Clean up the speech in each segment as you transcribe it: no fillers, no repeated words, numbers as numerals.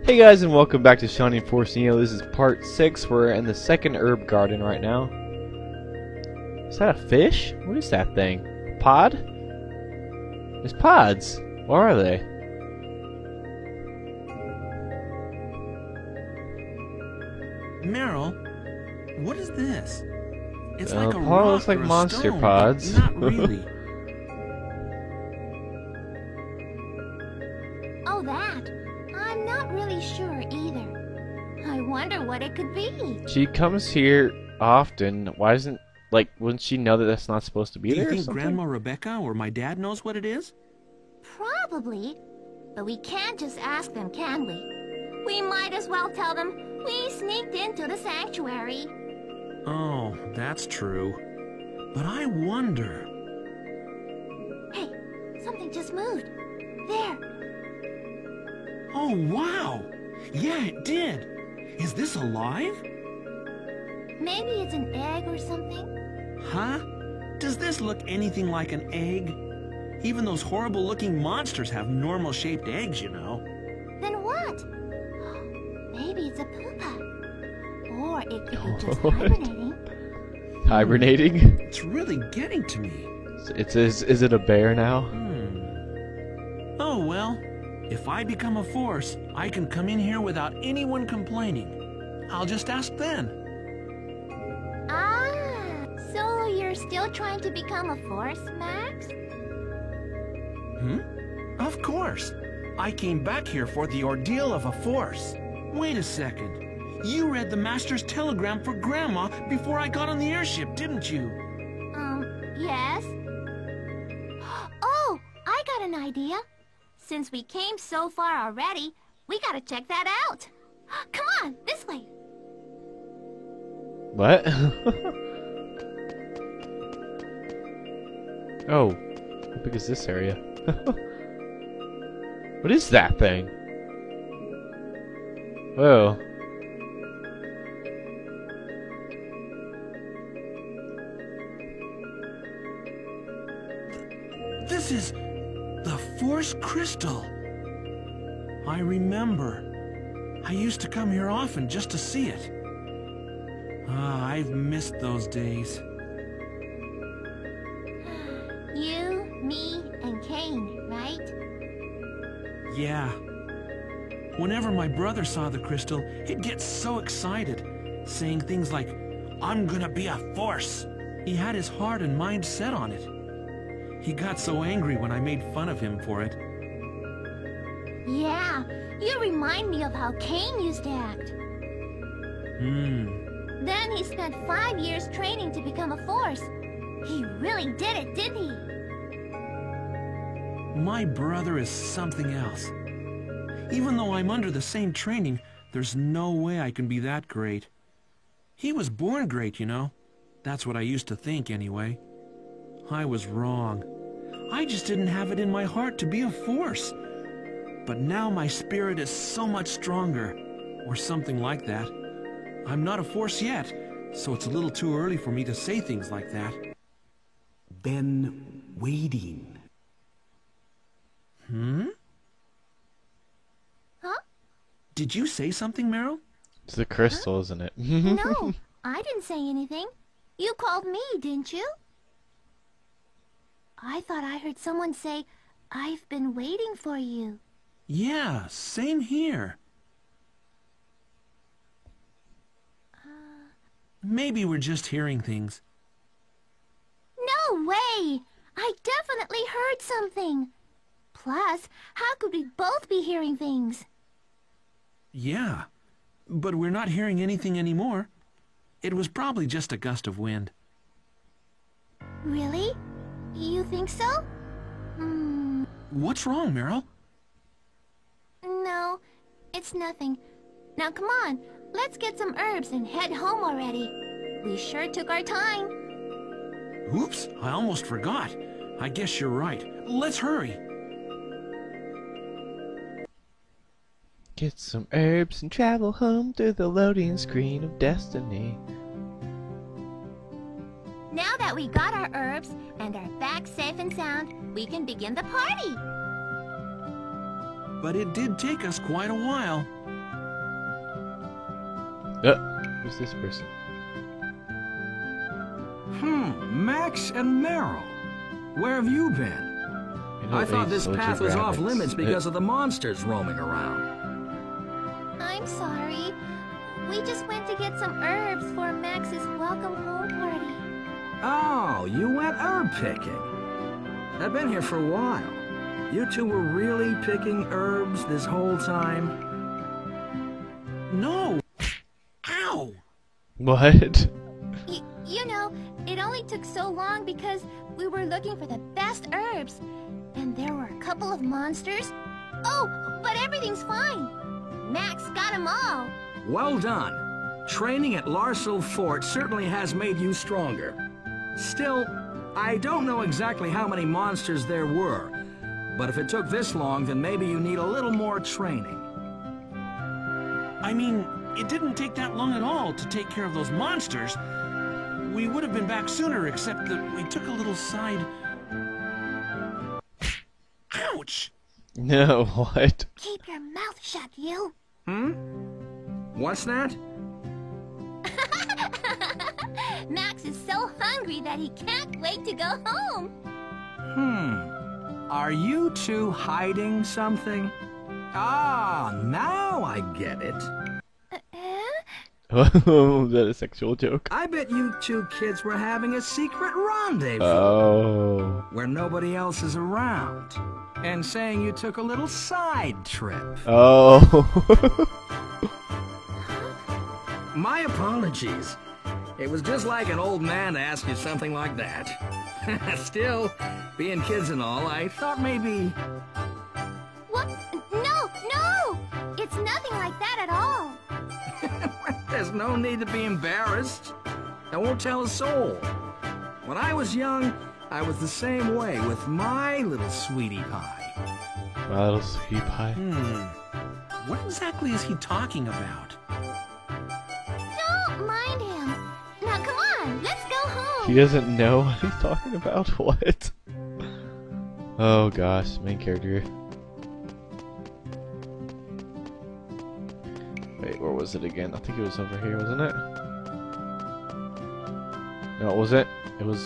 Hey guys, and welcome back to Shining Force Neo. This is part 6. We're in the second herb garden right now. Is that a fish? What is that thing? A pod? There's pods. What are they? Meryl, what is this? It's like a Pod rock looks like or a monster stone, pods. but not really. Oh, that? I'm not really sure either. I wonder what it could be. She comes here often. Why doesn't, wouldn't she know that that's not supposed to be Do you there or think something? Grandma Rebecca or my dad knows what it is? Probably. But we can't just ask them, can we? We might as well tell them we sneaked into the sanctuary. Oh, that's true. But I wonder... Hey, something just moved. There. Oh, wow! Yeah, it did. Is this alive? Maybe it's an egg or something. Huh? Does this look anything like an egg? Even those horrible-looking monsters have normal-shaped eggs, you know. Then what? Maybe it's a pupa. Or it could be just hibernating. Hibernating? It's really getting to me. Is it a bear now? Oh, well. If I become a force, I can come in here without anyone complaining. I'll just ask then. Ah, so you're still trying to become a force, Max? Of course. I came back here for the ordeal of a force. Wait a second. You read the Master's telegram for Grandma before I got on the airship, didn't you? Yes? Oh, I got an idea. Since we came so far already, we gotta check that out. Come on, this way. What? Oh, how big is this area? What is that thing? Whoa. This is the Force Crystal. I remember. I used to come here often just to see it. Ah, I've missed those days. You, me, and Kane, right? Yeah. Whenever my brother saw the crystal, he'd get so excited, saying things like, "I'm gonna be a force." He had his heart and mind set on it. He got so angry when I made fun of him for it. Yeah, you remind me of how Kane used to act. Then he spent 5 years training to become a force. He really did it, didn't he? My brother is something else. Even though I'm under the same training, there's no way I can be that great. He was born great, you know. That's what I used to think, anyway. I was wrong. I just didn't have it in my heart to be a force. But now my spirit is so much stronger, or something like that. I'm not a force yet, so it's a little too early for me to say things like that. Been waiting. Huh? Did you say something, Meryl? It's the crystal, isn't it? No, I didn't say anything. You called me, didn't you? I thought I heard someone say, "I've been waiting for you." Yeah, same here. Maybe we're just hearing things. No way! I definitely heard something. Plus, how could we both be hearing things? Yeah, but we're not hearing anything anymore. It was probably just a gust of wind. Really? You think so? What's wrong, Meryl? No, it's nothing. Now come on, let's get some herbs and head home already. We sure took our time. Oops, I almost forgot. I guess you're right. Let's hurry. Get some herbs and travel home through the loading screen of destiny. Now that we got our herbs and are back safe and sound, we can begin the party. But it did take us quite a while. Who's this person? Max and Meryl. Where have you been? I thought this path was off limits because of the monsters roaming around. I'm sorry. We just went to get some herbs for Max's welcome home party. Oh, you went herb picking. I've been here for a while. You two were really picking herbs this whole time? No! Ow! What? You know, it only took so long because we were looking for the best herbs. And there were a couple of monsters. Oh, but everything's fine. Max got them all. Well done. Training at Larsel Fort certainly has made you stronger. Still, I don't know exactly how many monsters there were. But if it took this long, then maybe you need a little more training. I mean, it didn't take that long at all to take care of those monsters. We would have been back sooner, except that we took a little side... Ouch! No, what? Keep your mouth shut, you. What's that? Max is so hungry that he can't wait to go home. Are you two hiding something? Ah, now I get it. Was that a sexual joke? I bet you two kids were having a secret rendezvous. Oh. Where nobody else is around. And saying you took a little side trip. Oh. My apologies. It was just like an old man to ask you something like that. Still, being kids and all, I thought maybe... What? No, no! It's nothing like that at all. There's no need to be embarrassed. I won't tell a soul. When I was young, I was the same way with my little sweetie pie. My little sweetie pie. What exactly is he talking about? Don't mind him. Now come on, let's go home. He doesn't know what he's talking about? What? Oh gosh, main character. Wait, where was it again? I think it was over here, wasn't it? No, it wasn't. It was...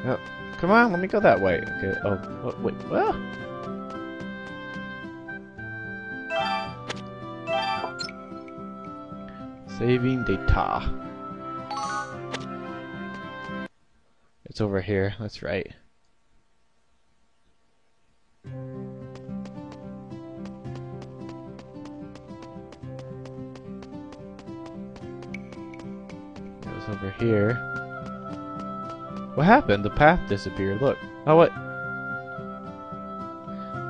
Oh, come on, let me go that way. Okay, oh, wait, well... Saving data. It's over here, that's right. It was over here. What happened? The path disappeared. Look. Oh, what?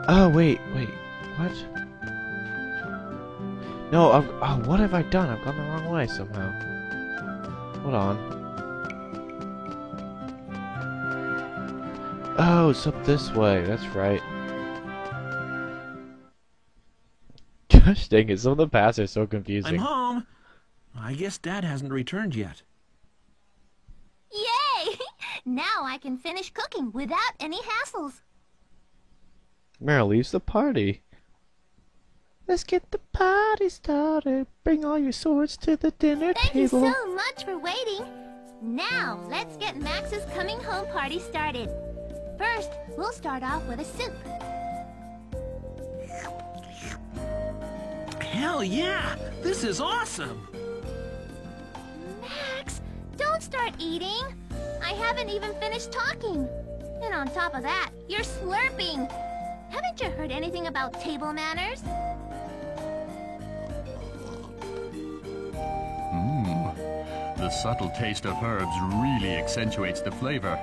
Oh, wait. What? No, oh, what have I done? I've gone the wrong way somehow. Hold on. Oh, it's up this way. That's right. Gosh dang it, some of the paths are so confusing. I'm home. I guess Dad hasn't returned yet. Yay! Now I can finish cooking without any hassles. Meryl leaves the party. Let's get the party started. Bring all your swords to the dinner Thank you table. so much for waiting. Now, let's get Max's coming home party started. First, we'll start off with a soup. Hell yeah! This is awesome! Max, don't start eating. I haven't even finished talking. And on top of that, you're slurping. Haven't you heard anything about table manners? The subtle taste of herbs really accentuates the flavor.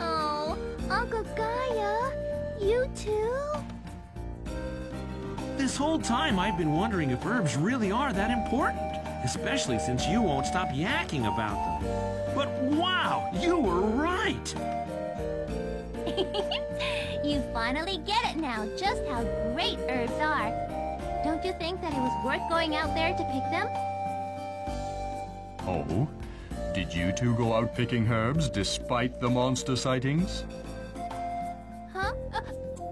Oh, Uncle Gaia, you too? This whole time I've been wondering if herbs really are that important, especially since you won't stop yakking about them. But wow, you were right! You finally get it now, just how great herbs are. Don't you think that it was worth going out there to pick them? Oh? Did you two go out picking herbs despite the monster sightings? Huh?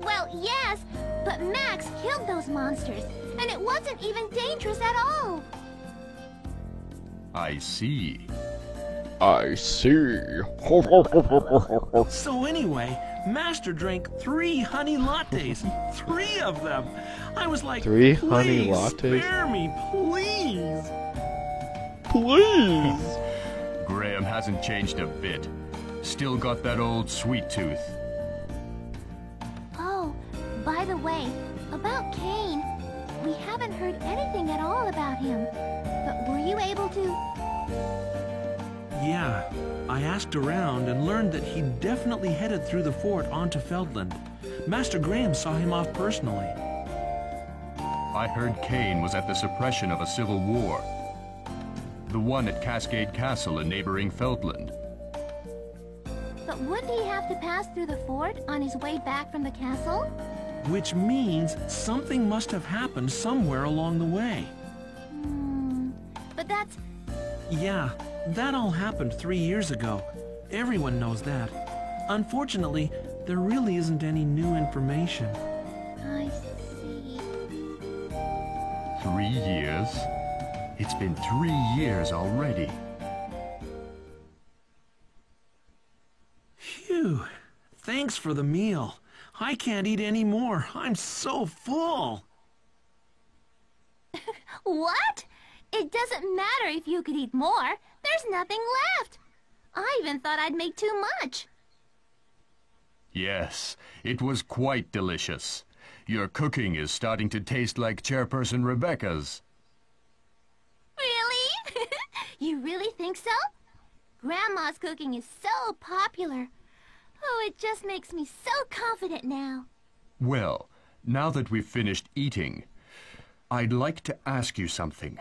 Well, yes, But Max killed those monsters, and it wasn't even dangerous at all. I see. I see. So anyway, Master drank 3 honey lattes. 3 of them. I was like, 3 please honey lattes? spare me, please. Please. Graham hasn't changed a bit. Still got that old sweet tooth. Oh, by the way, about Kane, we haven't heard anything at all about him. But were you able to... Yeah, I asked around and learned that he definitely headed through the fort onto Feldland. Master Graham saw him off personally. I heard Kane was at the suppression of a civil war. The one at Cascade Castle in neighboring Feldland. But wouldn't he have to pass through the fort on his way back from the castle? Which means something must have happened somewhere along the way. But that's... Yeah, that all happened 3 years ago. Everyone knows that. Unfortunately, there really isn't any new information. I see. 3 years? It's been 3 years already. Phew. Thanks for the meal. I can't eat any more. I'm so full. What? It doesn't matter if you could eat more. There's nothing left. I even thought I'd make too much. Yes, it was quite delicious. Your cooking is starting to taste like Chairperson Rebecca's. Really? You really think so? Grandma's cooking is so popular. Oh, it just makes me so confident now. Well, now that we've finished eating, I'd like to ask you something.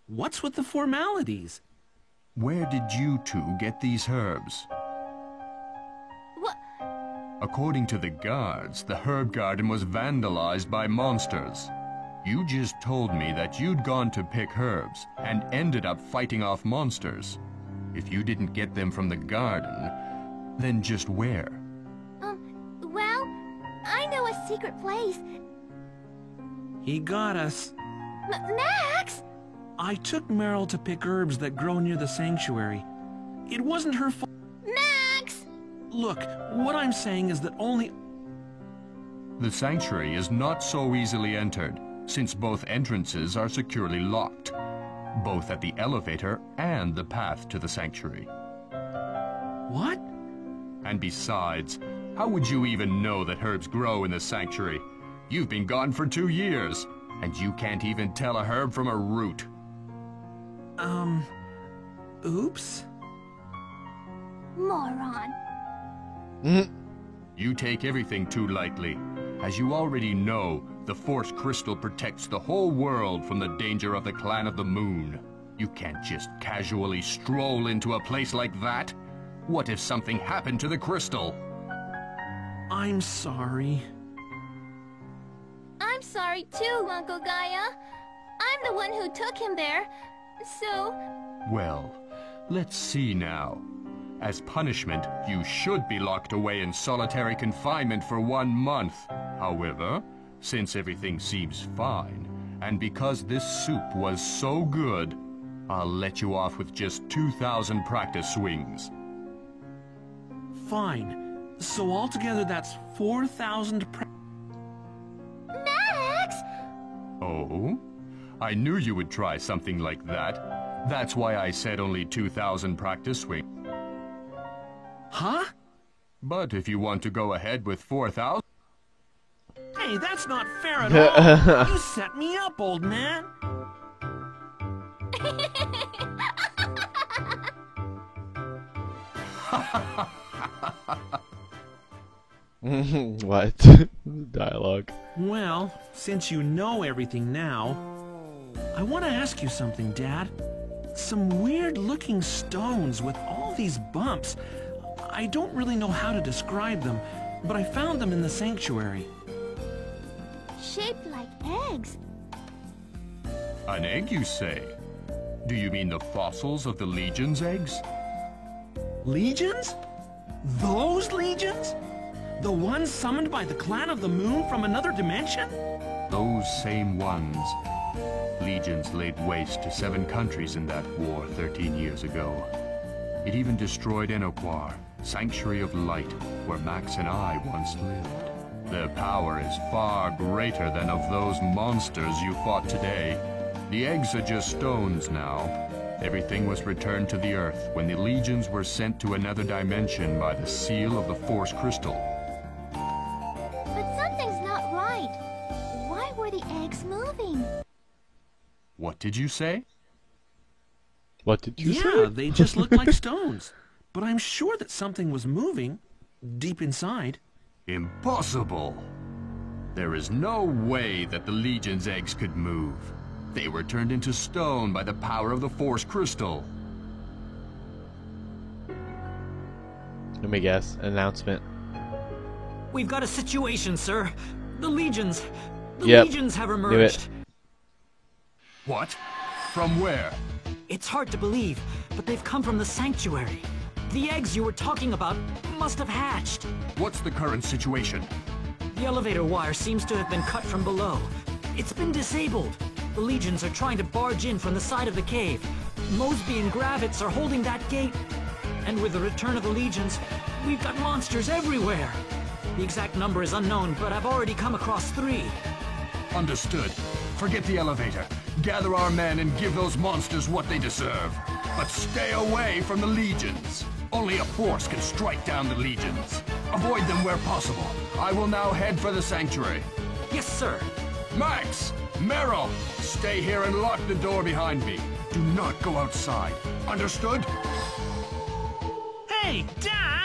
What's with the formalities? Where did you two get these herbs? What? According to the guards, the herb garden was vandalized by monsters. You just told me that you'd gone to pick herbs and ended up fighting off monsters. If you didn't get them from the garden, then just where? Well, I know a secret place. He got us. Max! I took Meryl to pick herbs that grow near the sanctuary. It wasn't her fault. Max! Look, what I'm saying is that only... The sanctuary is not so easily entered, since both entrances are securely locked, both at the elevator and the path to the sanctuary. What? And besides, how would you even know that herbs grow in the sanctuary? You've been gone for 2 years, and you can't even tell a herb from a root. Oops. Moron. You take everything too lightly. As you already know, the Force Crystal protects the whole world from the danger of the Clan of the Moon. You can't just casually stroll into a place like that. What if something happened to the crystal? I'm sorry. I'm sorry too, Uncle Gaia. I'm the one who took him there. So... Well, let's see now. As punishment, you should be locked away in solitary confinement for 1 month. However, since everything seems fine, and because this soup was so good, I'll let you off with just 2,000 practice swings. Fine. So altogether that's 4,000 Max! Oh? I knew you would try something like that. That's why I said only 2,000 practice swings. Huh? But if you want to go ahead with 4,000... Hey, that's not fair at all. You set me up, old man. What? Dialogue. Well, since you know everything now, I want to ask you something, Dad. Some weird-looking stones with all these bumps. I don't really know how to describe them, but I found them in the sanctuary. Shaped like eggs. An egg, you say? Do you mean the fossils of the Legion's eggs? Legions? Those legions? The ones summoned by the Clan of the Moon from another dimension? Those same ones. Legions laid waste to 7 countries in that war 13 years ago. It even destroyed Enoquar, Sanctuary of Light, where Max and I once lived. Their power is far greater than of those monsters you fought today. The eggs are just stones now. Everything was returned to the Earth when the Legions were sent to another dimension by the seal of the Force Crystal. But something's not right. Why were the eggs moving? What did you say? What did you say? Yeah, they just looked like stones. But I'm sure that something was moving deep inside. Impossible! There is no way that the Legion's eggs could move. They were turned into stone by the power of the Force Crystal. Let me guess. Announcement. We've got a situation, sir. The Legions Yep. have Knew emerged. it. What? From where? It's hard to believe, but they've come from the Sanctuary. The eggs you were talking about must have hatched. What's the current situation? The elevator wire seems to have been cut from below. It's been disabled. The Legions are trying to barge in from the side of the cave. Mosby and Gravitz are holding that gate. And with the return of the Legions, we've got monsters everywhere. The exact number is unknown, but I've already come across 3. Understood. Forget the elevator. Gather our men and give those monsters what they deserve. But stay away from the Legions. Only a force can strike down the Legions. Avoid them where possible. I will now head for the Sanctuary. Yes, sir. Max! Meryl! Stay here and lock the door behind me. Do not go outside. Understood? Hey, Dad!